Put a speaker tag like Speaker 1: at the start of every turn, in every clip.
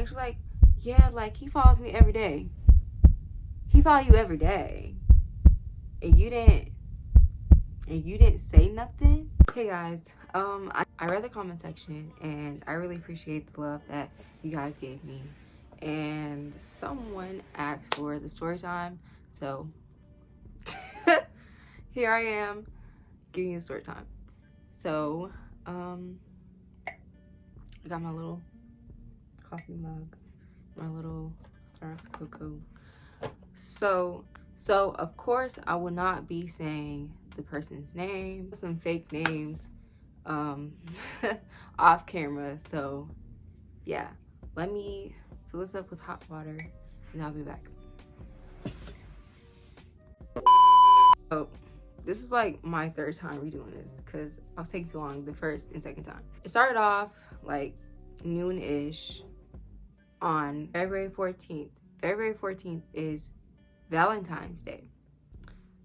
Speaker 1: And she's like, yeah, like, he follows me every day. He follows you every day. And you didn't say nothing? Okay, guys, I read the comment section, and I really appreciate the love that you guys gave me. And someone asked for the story time, so here I am giving you the story time. So, I got my little coffee mug, my little Starbucks cocoa. So of course I will not be saying the person's name, some fake names, off camera. So yeah, let me fill this up with hot water and I'll be back. So this is like my third time redoing this because I was taking too long the first and second time. It started off like noon-ish on February 14th. February 14th is Valentine's Day.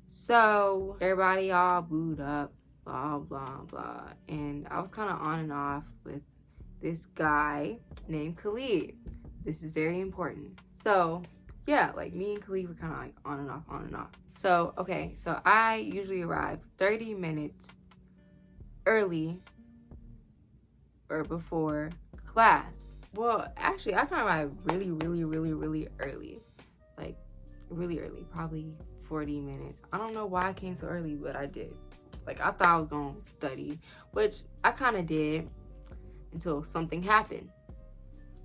Speaker 1: So everybody all booed up, blah, blah, blah. And I was kind of on and off with this guy named Khalid. This is very important. So yeah, like me and Khalid were kind of like on and off. So, okay, so I usually arrive 30 minutes early or before class. Well, actually, I kind of arrive really early. Like, really early, probably 40 minutes. I don't know why I came so early, but I did. Like, I thought I was going to study, which I kind of did until something happened.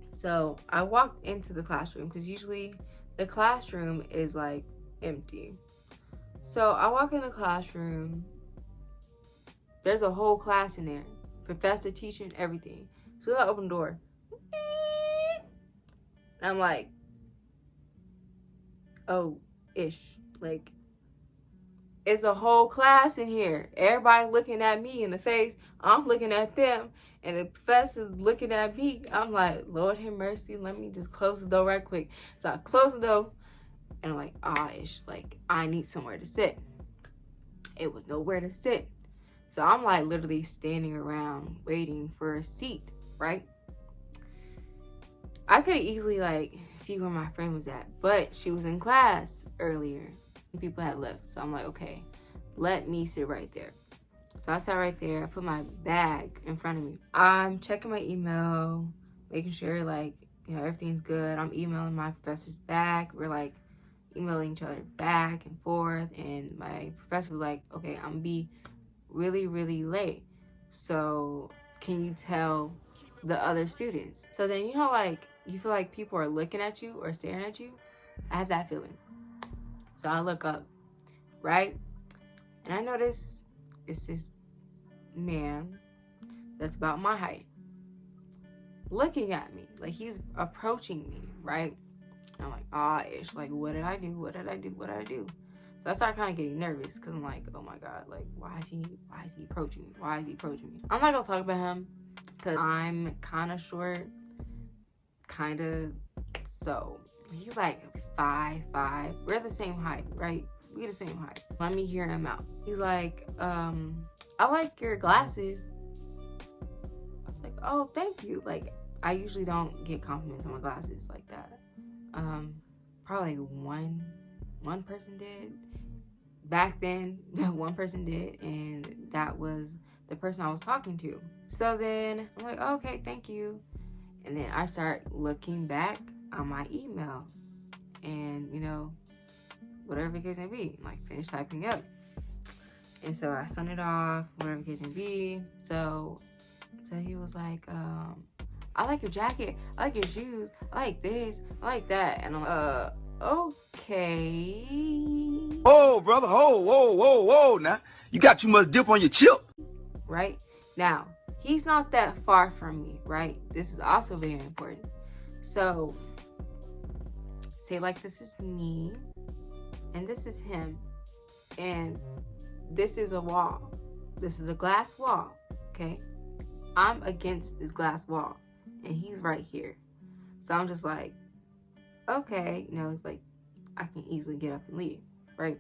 Speaker 1: So, I walked into the classroom because usually the classroom is, like, empty. So, I walk in the classroom. There's a whole class in there. Professor, teacher, and everything. So, I open the door. And I'm like, oh, ish. Like, it's a whole class in here. Everybody looking at me in the face. I'm looking at them. And the professor's looking at me. I'm like, Lord have mercy. Let me just close the door right quick. So I close the door. And I'm like, ish. Like, I need somewhere to sit. It was nowhere to sit. So I'm like literally standing around waiting for a seat, right? I could easily like see where my friend was at, but she was in class earlier. People had left. So I'm like, okay, let me sit right there. So I sat right there. I put my bag in front of me. I'm checking my email, making sure like, you know, everything's good. I'm emailing my professors back. We're like emailing each other back and forth. And my professor was like, okay, I'm gonna be really late. So can you tell the other students? So then, you know, like you feel like people are looking at you or staring at you. I had that feeling. So I look up, right? And I notice it's this man that's about my height looking at me. Like he's approaching me, right? And I'm like, ish. Like, what did I do? So I start kind of getting nervous because I'm like, oh my God, like, why is he approaching me? I'm not gonna talk about him because I'm kind of short, so he's like 5'5". We're the same height, right? We're the same height. Let me hear him out. He's like, I like your glasses. I was like, oh, thank you. Like, I usually don't get compliments on my glasses like that. Probably one person did. Back then, one person did, and that was the person I was talking to. So then I'm like, okay, thank you. And then I start looking back on my email and, you know, whatever the case may be, like finish typing up. And so I sent it off, whatever the case may be. So he was like, I like your jacket, I like your shoes, I like this, I like that. And I'm okay.
Speaker 2: Oh, brother, whoa. Now, you got too much dip on your chip.
Speaker 1: Right? Now, he's not that far from me, right? This is also very important. So, say like this is me, and this is him, and this is a wall. This is a glass wall, okay? I'm against this glass wall, and he's right here. So I'm just like, okay, you know, it's like, I can easily get up and leave, right?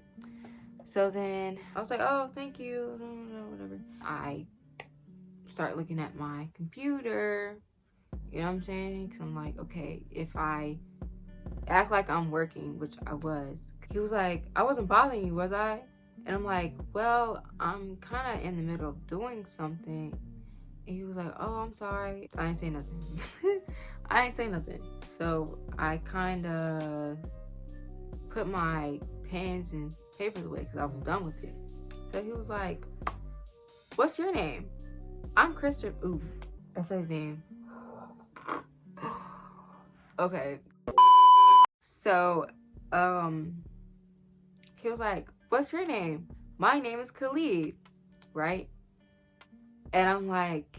Speaker 1: So then I was like, oh, thank you, whatever. I start looking at my computer, You know what I'm saying? Because I'm like, okay, if I act like I'm working, which I was. He was like, I wasn't bothering you, was I? And I'm like, well, I'm kind of in the middle of doing something. And he was like, oh, I'm sorry. I ain't say nothing. I ain't say nothing. So I kind of put my pens and papers away because I was done with it. So he was like, what's your name? I'm Christopher. Ooh, that's his name. Okay. So, he was like, what's your name? My name is Khalid, right? And I'm like,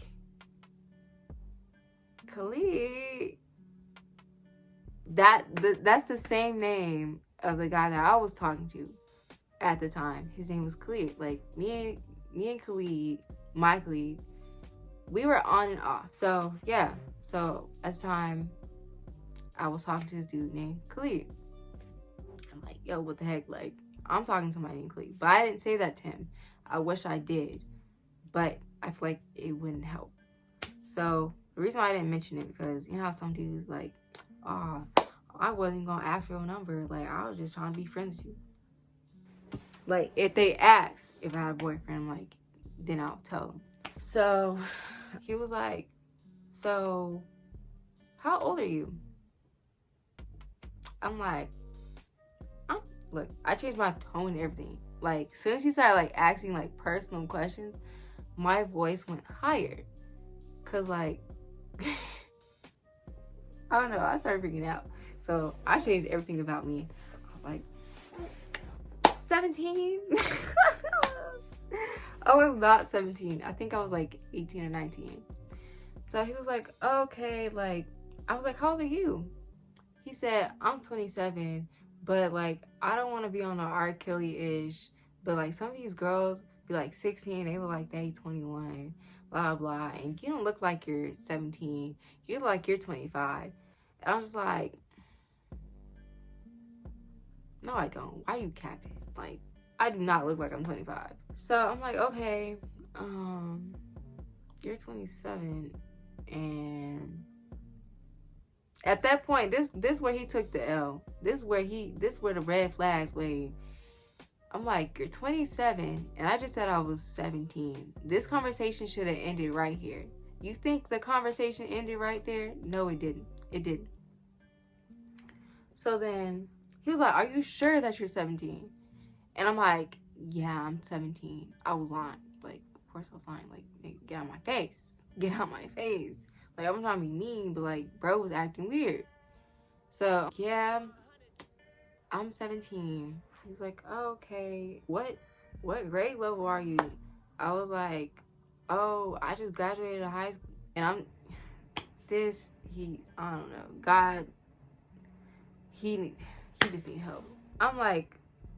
Speaker 1: Khalid? That's the same name of the guy that I was talking to at the time. His name was Khalid. Like, me and Khalid, my Khalid, we were on and off. So, yeah. So, at the time, I was talking to this dude named Khalid. I'm like, yo, what the heck? Like, I'm talking to somebody named Khalid. But I didn't say that to him. I wish I did. But I feel like it wouldn't help. So, the reason why I didn't mention it, because you know how some dudes like, oh, I wasn't going to ask for your number. Like, I was just trying to be friends with you. Like, if they ask if I have a boyfriend, like, then I'll tell them. So, he was like, so, how old are you? I'm like, look, I changed my tone and everything. Like, as soon as he started, like, asking, like, personal questions, my voice went higher. Because, like, I don't know, I started freaking out. So, I changed everything about me. I was like, 17? I was not 17. I think I was, like, 18 or 19. So, he was like, okay, like, I was like, how old are you? He said, I'm 27, but, like, I don't want to be on the R. Kelly-ish, but, like, some of these girls be, like, 16, they look like they 21, blah, blah, and you don't look like you're 17, you look like you're 25. And I was like, no, I don't. Why are you capping? Like, I do not look like I'm 25. So, I'm like, okay, you're 27, and at that point, this where he took the L. This where the red flags wave. I'm like, you're 27, and I just said I was 17. This conversation should have ended right here. You think the conversation ended right there? No, it didn't. It didn't. So then he was like, are you sure that you're 17? And I'm like, yeah, I'm 17. I was lying. Like, of course I was lying. Like, get out of my face. Get out of my face. Like, I'm trying to be mean, but, like, bro was acting weird. So, yeah, I'm 17. He's like, oh, okay. What grade level are you? I was like, oh, I just graduated high school. And I don't know. God, he just need help. I'm like,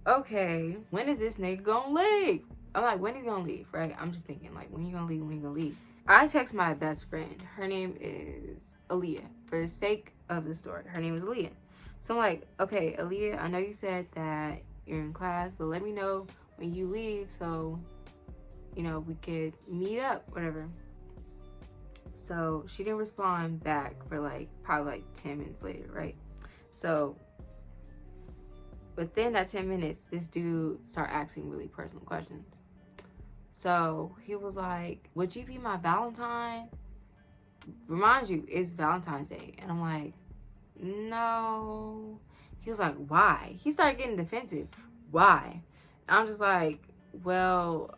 Speaker 1: okay, when is this nigga gonna leave? I'm like, when is he gonna leave, right? I'm just thinking, like, when you gonna leave? I text my best friend. Her name is Aaliyah. For the sake of the story, her name is Aaliyah. So I'm like, okay, Aaliyah, I know you said that you're in class, but let me know when you leave so, you know, we could meet up, whatever. So she didn't respond back for like probably like 10 minutes later, right? So within that 10 minutes, this dude started asking really personal questions. So he was like, would you be my Valentine? Remind you, it's Valentine's Day. And I'm like, no. He was like, why? He started getting defensive. Why? And I'm just like, well,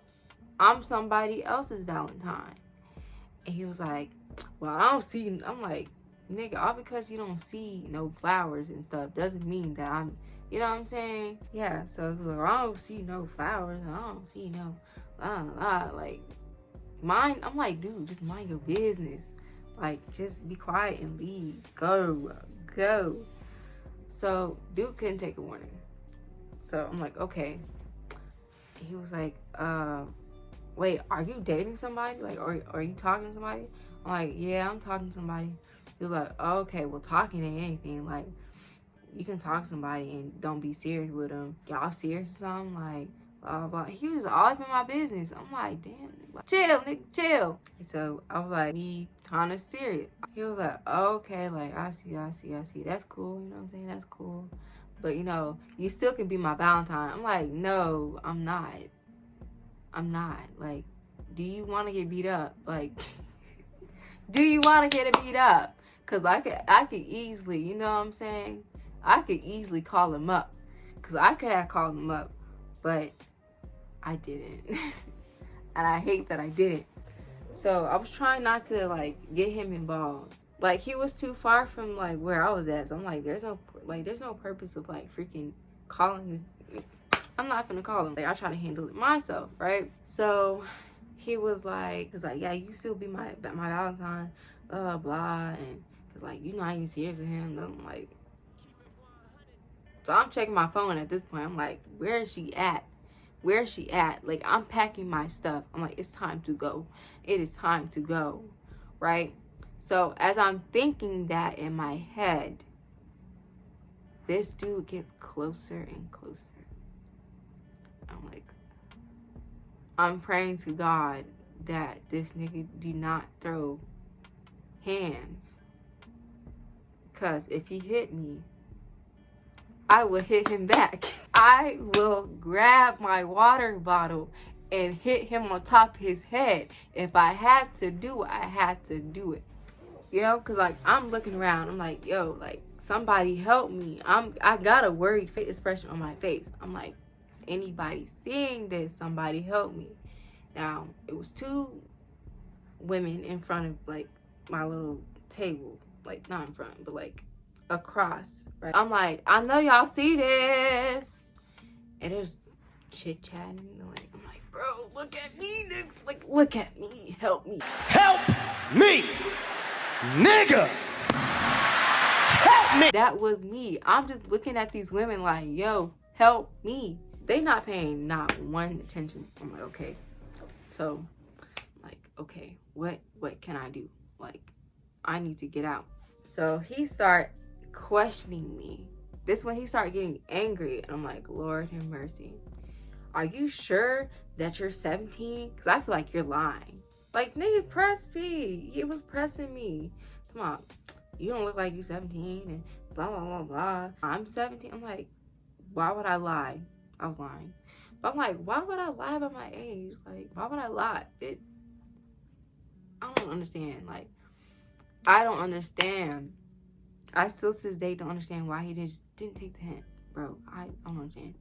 Speaker 1: I'm somebody else's Valentine. And he was like, well, I don't see. I'm like, nigga, all because you don't see no flowers and stuff doesn't mean that I'm, you know what I'm saying? Yeah, so he was like, I don't see no flowers. I don't see no, like, mind. I'm like, dude, just mind your business. Like, just be quiet and leave. Go. So, dude couldn't take a warning. So, I'm like, okay. He was like, wait, are you dating somebody? Like, are you talking to somebody? I'm like, yeah, I'm talking to somebody. He was like, oh, okay, well, talking ain't anything. Like, you can talk to somebody and don't be serious with them. Y'all serious or something? Like, blah, blah, blah. He was all up in my business. I'm like, damn, chill, nigga, chill. So I was like, be kind of serious. He was like, okay, like, I see. That's cool, you know what I'm saying? That's cool. But, you know, you still can be my Valentine. I'm like, no, I'm not. Like, do you want to get beat up? Like, do you want to get beat up? Because I could easily, you know what I'm saying? I could easily call him up. Because I could have called him up. But I didn't. And I hate that I didn't. So I was trying not to, like, get him involved. Like, he was too far from, like, where I was at. So I'm like, there's no purpose of, like, freaking calling this. I'm not gonna call him. Like, I try to handle it myself, right? So he was like, yeah, you still be my Valentine, blah, and cause like you're not even serious with him. And I'm like, so I'm checking my phone at this point. I'm like, where is she at? Like, I'm packing my stuff. I'm like, it's time to go. It is time to go, right? So as I'm thinking that in my head, this dude gets closer and closer. I'm like, I'm praying to God that this nigga do not throw hands. Because if he hit me, I will hit him back. I will grab my water bottle and hit him on top of his head. If I had to do it, I had to do it. You know, because, like, I'm looking around. I'm like, yo, like, somebody help me. I got a worried face expression on my face. I'm like, is anybody seeing this? Somebody help me. Now, it was 2 women in front of, like, my little table. Like, not in front, but, like, across, right? I'm like, I know y'all see this. And there's chit-chatting. Like, I'm like, bro, look at me, nigga. Like, look at me. Help me.
Speaker 2: Help me, nigga. Help me.
Speaker 1: That was me. I'm just looking at these women like, yo, help me. They not paying not one attention. I'm like, okay. So, like, okay, what can I do? Like, I need to get out. So he start questioning me. This when he started getting angry. And I'm like, Lord have mercy. Are you sure that you're 17? Because I feel like you're lying. Like, nigga, press me. He was pressing me. Come on. You don't look like you 17 and blah, blah, blah, blah. I'm 17. I'm like, why would I lie? I was lying. But I'm like, why would I lie about my age? Like, why would I lie? I don't understand. Like, I don't understand. I still to this day don't understand why he just didn't take the hint. Bro, I don't understand.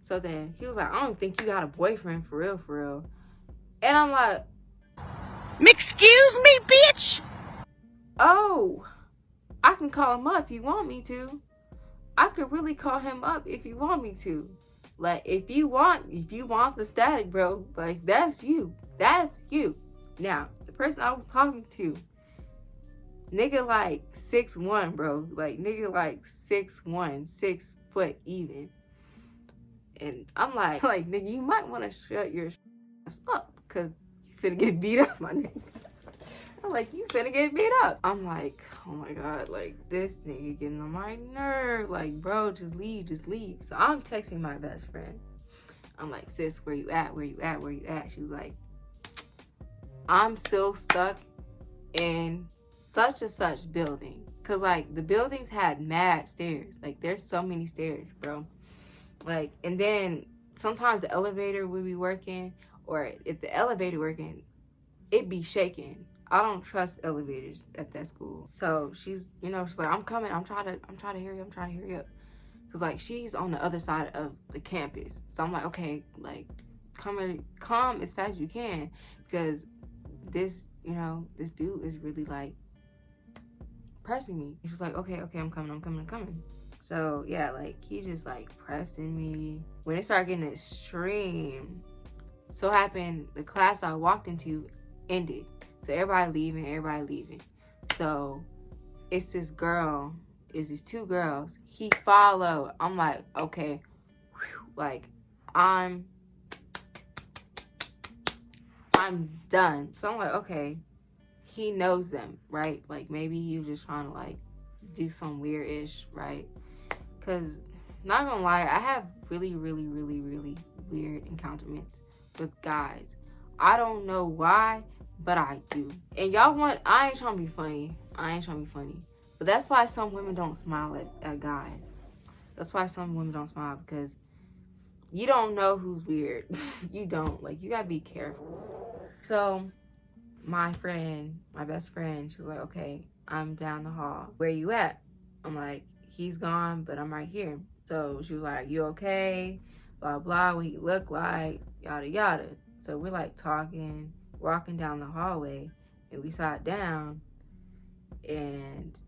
Speaker 1: So then he was like, I don't think you got a boyfriend for real. And I'm like,
Speaker 2: Excuse me, bitch.
Speaker 1: oh, I can call him up if you want me to. I could really call him up if you want me to. Like, if you want the static, bro, like, that's you. Now, the person I was talking to, nigga like 6'1", bro. Like, nigga like 6'1", 6 foot even. And I'm like, nigga, you might want to shut your ass up, because you finna get beat up, my nigga. I'm like, you finna get beat up. I'm like, oh my God, like, this nigga getting on my nerve. Like, bro, just leave. So I'm texting my best friend. I'm like, sis, where you at? She was like, I'm still stuck in such and such building. Cause, like, the buildings had mad stairs. Like, there's so many stairs, bro. Like, and then sometimes the elevator would be working, or if the elevator working, it be shaking. I don't trust elevators at that school. So she's like, I'm coming. I'm trying to hurry up. Cause, like, she's on the other side of the campus. So I'm like, okay, like, come as fast as you can, because this dude is really, like, pressing me. She's like, okay, I'm coming. So yeah, like, he's just, like, pressing me. When it started getting extreme, so happened the class I walked into ended. So everybody leaving. So it's these 2 girls. He followed. I'm like, okay, like, I'm done. So I'm like, okay, he knows them, right? Like, maybe he was just trying to, like, do some weird-ish, right? Because not gonna lie, I have really weird encounterments with guys. I don't know why, but I do. And y'all want, I ain't trying to be funny. But that's why some women don't smile at guys. That's why some women don't smile, because you don't know who's weird. You don't. Like, you gotta be careful. So, my best friend, she was like, okay, I'm down the hall. Where you at? I'm like, he's gone, but I'm right here. So she was like, you okay? Blah, blah, what he look like, yada, yada. So we're like talking, walking down the hallway, and we sat down, and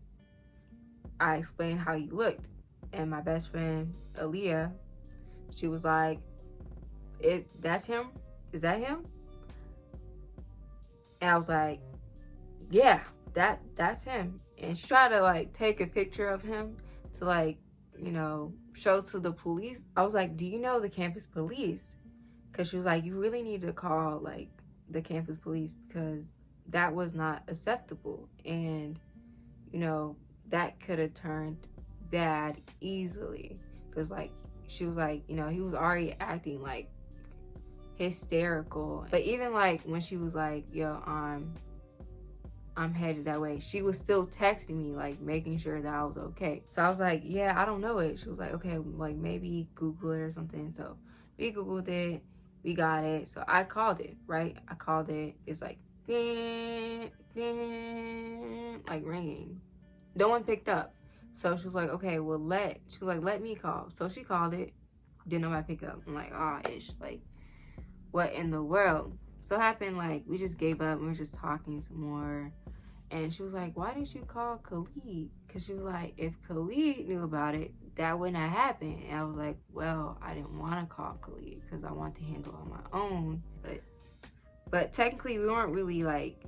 Speaker 1: I explained how he looked. And my best friend, Aaliyah, she was like, that's him? Is that him? And I was like, yeah, that's him. And she tried to like take a picture of him to like, you know, show to the police. I was like, do you know the campus police? Because she was like, you really need to call like the campus police, because that was not acceptable. And, you know, that could have turned bad easily. Because like, she was like, you know, he was already acting like hysterical. But even like when she was like, yo, I'm headed that way, she was still texting me, like making sure that I was okay. So I was like, yeah, I don't know it. She was like, okay, like maybe Google it or something. So we Googled it, we got it. So I called it, right? I called it. It's like, ding, ding, like ringing. No one picked up. So she was like, okay, well, let me call. So she called it. Didn't nobody pick up. I'm like, oh, ish, like, what in the world? So it happened, like, we just gave up. We were just talking some more. And she was like, why didn't you call Khalid? Because she was like, if Khalid knew about it, that wouldn't have happened. And I was like, well, I didn't want to call Khalid because I want to handle it on my own. But technically, we weren't really, like,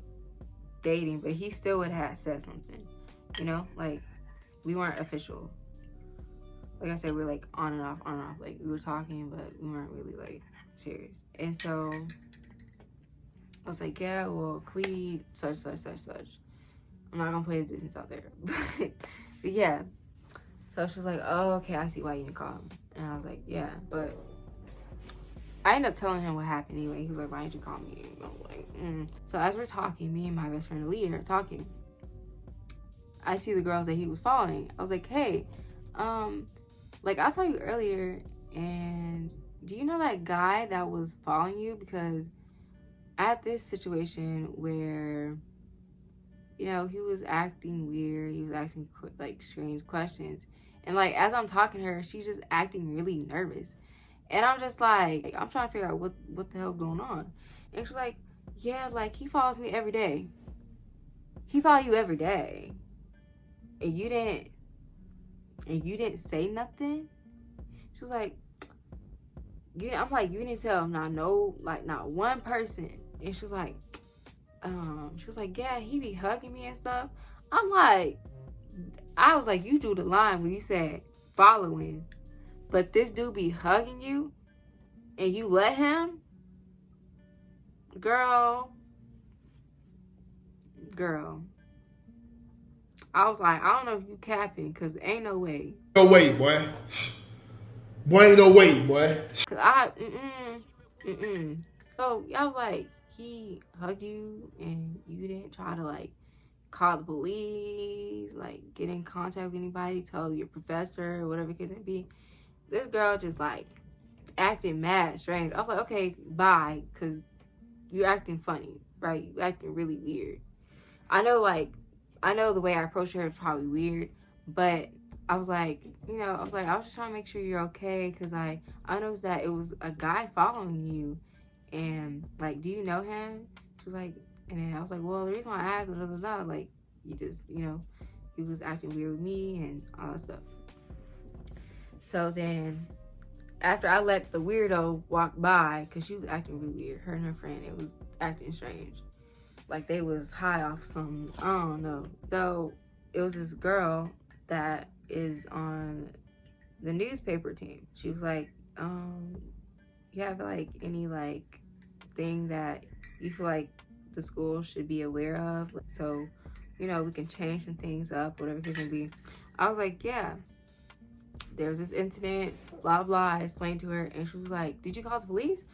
Speaker 1: dating. But he still would have said something. You know? Like, we weren't official. Like I said, we were, like, on and off. Like, we were talking, but we weren't really, like, serious. And so I was like, yeah, well, Khalid, such. I'm not gonna play his business out there. But yeah. So she was like, oh, okay, I see why you didn't call him. And I was like, yeah. But I ended up telling him what happened anyway. He was like, why didn't you call me? And I was like, So as we're talking, me and my best friend Lee are talking. I see the girls that he was following. I was like, hey, like I saw you earlier, and do you know that guy that was following you? Because I had this situation where, you know, he was acting weird. He was asking like strange questions. And like, as I'm talking to her, she's just acting really nervous. And I'm just like, I'm trying to figure out what the hell's going on. And she's like, yeah, like he follows me every day. He follows you every day. And you didn't say nothing? She was like, I'm like, you didn't tell him not one person. And she was like, yeah, he be hugging me and stuff. I was like, you drew the line when you said following, but this dude be hugging you and you let him? Girl. I was like, I don't know if you capping, because ain't no way.
Speaker 3: No way, boy. Boy, ain't no way, boy.
Speaker 1: Cause So I was like, he hugged you and you didn't try to like call the police, like get in contact with anybody, tell your professor or whatever the case may be. This girl just like acting mad strange. I was like, okay, bye, because you're acting funny, right? You acting really weird. I know the way I approached her is probably weird, but I was like, I was just trying to make sure you're okay, because I noticed that it was a guy following you, and like, do you know him? She was like, and then I was like, well, the reason why I asked, like, you just, he was acting weird with me and all that stuff. So then, after I let the weirdo walk by, because she was acting really weird, her and her friend, it was acting strange. Like they was high off some, I don't know. So it was this girl that is on the newspaper team. She was like, you have like any like thing that you feel like the school should be aware of? So, we can change some things up, whatever it can be. I was like, yeah. there was this incident, blah, blah. I explained to her, and she was like, did you call the police?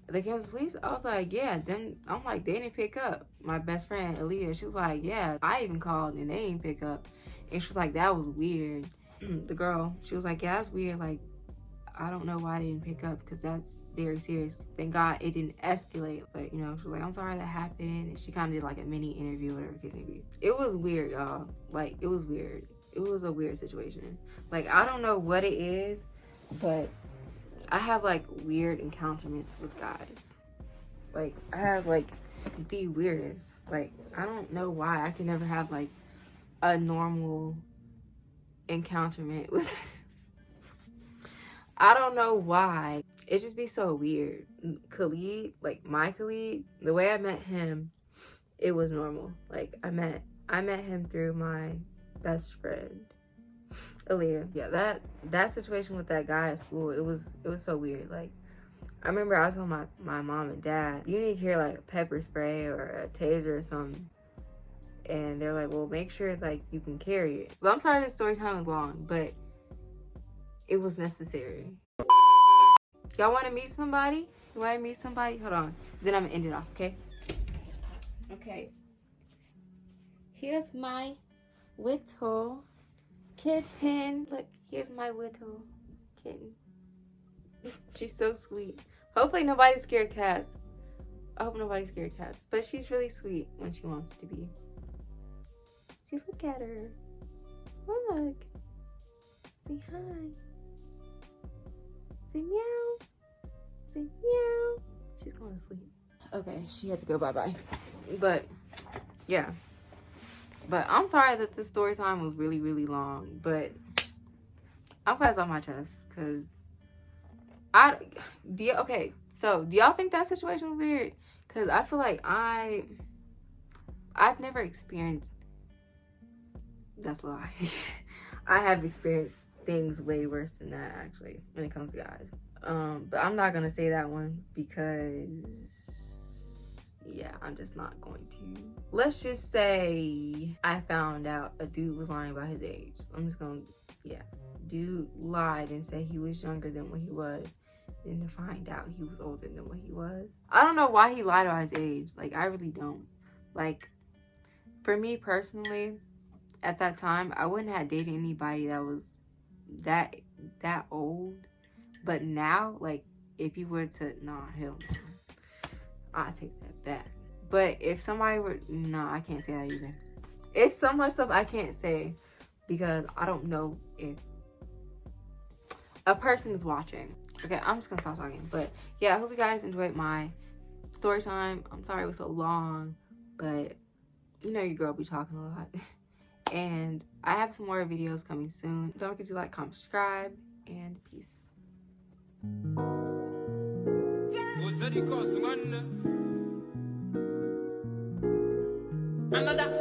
Speaker 1: They came to the police? I was like, yeah. Then I'm like, they didn't pick up. My best friend, Aaliyah, she was like, yeah, I even called and they didn't pick up. And she was like, that was weird. The girl, she was like, yeah, that's weird. Like, I don't know why they didn't pick up because that's very serious. Thank God it didn't escalate. But, you know, she was like, I'm sorry that happened. And she kind of did like a mini interview, whatever the case may be. It was weird, y'all. Like, it was weird. It was a weird situation. Like, I don't know what it is, but I have like weird encounterments with guys. Like, I have like the weirdest. Like, I don't know why I can never have like a normal encounterment with I don't know why. It just be so weird. Khalid, like my Khalid, the way I met him, it was normal. Like I met him through my best friend, Aaliyah. Yeah, that situation with that guy at school, it was so weird. Like I remember I was telling my mom and dad, you need to hear like a pepper spray or a taser or something. And they're like, well, make sure like you can carry it. But I'm sorry this story time was long, but it was necessary. Y'all want to meet somebody? You want to meet somebody? Hold on. Then I'm going to end it off, okay? Okay. Here's my little kitten. Look, here's my little kitten. She's so sweet. Hopefully nobody's scared Cass. I hope nobody's scared Cass. But she's really sweet when she wants to be. See, look at her. Look. Say hi. Say meow. Say meow. She's going to sleep. Okay, she had to go bye-bye. But, yeah. But I'm sorry that this story time was really, really long. But I'll pass off my chest. Because okay, so do y'all think that situation was weird? Because I feel like I've never experienced... That's a lie. I have experienced things way worse than that, actually, when it comes to guys. But I'm not gonna say that one because, yeah, I'm just not going to. Let's just say I found out a dude was lying about his age. I'm just gonna, yeah. Dude lied and said he was younger than what he was. Then to find out he was older than what he was. I don't know why he lied about his age. Like, I really don't. Like, for me personally, at that time, I wouldn't have dated anybody that was that old. But now, like, if you were to, nah, hell no. I'll take that back. But if somebody were, nah, I can't say that either. It's so much stuff I can't say because I don't know if a person is watching. Okay, I'm just gonna stop talking. But yeah, I hope you guys enjoyed my story time. I'm sorry it was so long, but you know your girl be talking a lot. And I have some more videos coming soon. Don't forget to like, comment, subscribe, and peace.
Speaker 4: Another